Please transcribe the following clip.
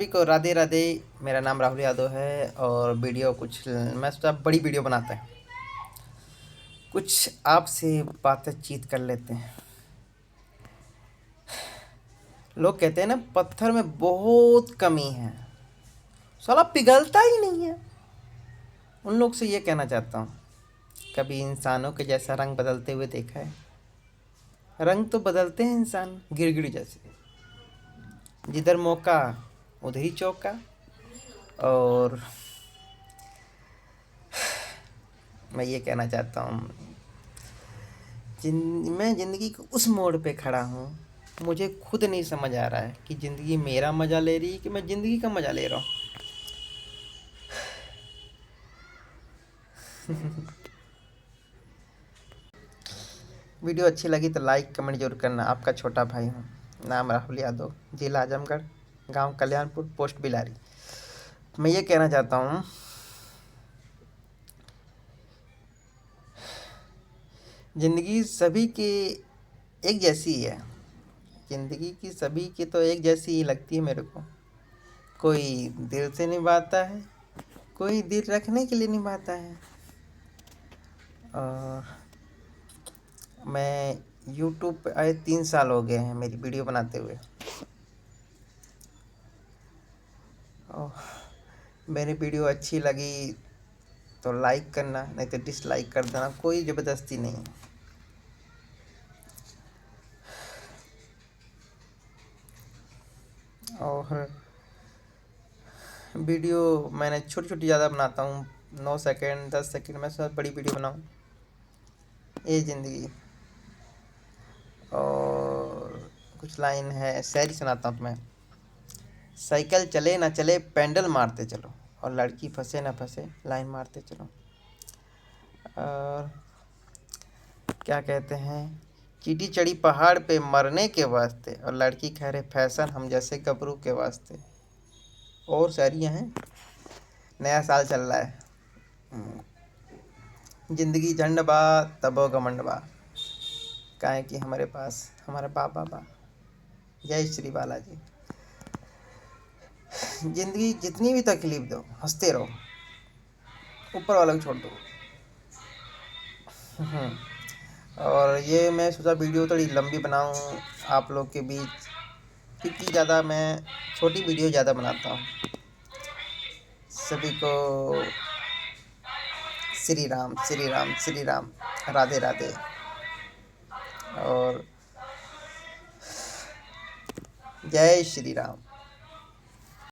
सभी को राधे राधे। मेरा नाम राहुल यादव है और वीडियो कुछ मैं सोचा बड़ी वीडियो बनाते हैं, कुछ आपसे बातचीत कर लेते हैं। लोग कहते हैं ना पत्थर में बहुत कमी है, साला पिघलता ही नहीं है। उन लोग से ये कहना चाहता हूँ, कभी इंसानों के जैसा रंग बदलते हुए देखा है? रंग तो बदलते हैं इंसान गिरगिट जैसे, जिधर मौका उधर ही चौका। और मैं ये कहना चाहता हूँ, मैं ज़िंदगी के उस मोड़ पे खड़ा हूँ, मुझे खुद नहीं समझ आ रहा है कि ज़िंदगी मेरा मज़ा ले रही है कि मैं ज़िंदगी का मज़ा ले रहा हूँ। वीडियो अच्छी लगी तो लाइक कमेंट जरूर करना। आपका छोटा भाई हूँ, नाम राहुल यादव, जिला आजमगढ़, गांव कल्याणपुर, पोस्ट बिलारी। मैं ये कहना चाहता हूँ, ज़िंदगी सभी की एक जैसी है। ज़िंदगी की सभी की तो एक जैसी ही लगती है मेरे को। कोई दिल से निभाता है, कोई दिल रखने के लिए निभाता है। और मैं यूट्यूब पे आए 3 साल हो गए हैं मेरी वीडियो बनाते हुए। और मेरी वीडियो अच्छी लगी तो लाइक करना, नहीं तो डिसलाइक कर देना, कोई ज़बरदस्ती नहीं। और वीडियो मैंने छोटी छोटी ज़्यादा बनाता हूँ, 9 सेकंड 10 सेकंड में सब बड़ी वीडियो बनाऊँ। ये ज़िंदगी। और कुछ लाइन है, शायरी सुनाता हूँ तुम्हें। साइकिल चले ना चले पैंडल मारते चलो, और लड़की फंसे ना फंसे लाइन मारते चलो। और क्या कहते हैं, चींटी चढ़ी पहाड़ पे मरने के वास्ते, और लड़की कह रहे फैशन हम जैसे गबरू के वास्ते। और शायरियाँ हैं। नया साल चल रहा है, जिंदगी झंड बा तबो घमंड बा, काहे कि हमारे पास हमारा बाबा बा। जय श्री बालाजी। जिंदगी जितनी भी तकलीफ दो, हंसते रहो, ऊपर वाला को छोड़ दो। और ये मैं सोचा वीडियो थोड़ी लंबी बनाऊं आप लोग के बीच, क्योंकि ज़्यादा मैं छोटी वीडियो ज़्यादा बनाता हूँ। सभी को श्री राम श्री राम श्री राम, राधे राधे। और जय श्री राम।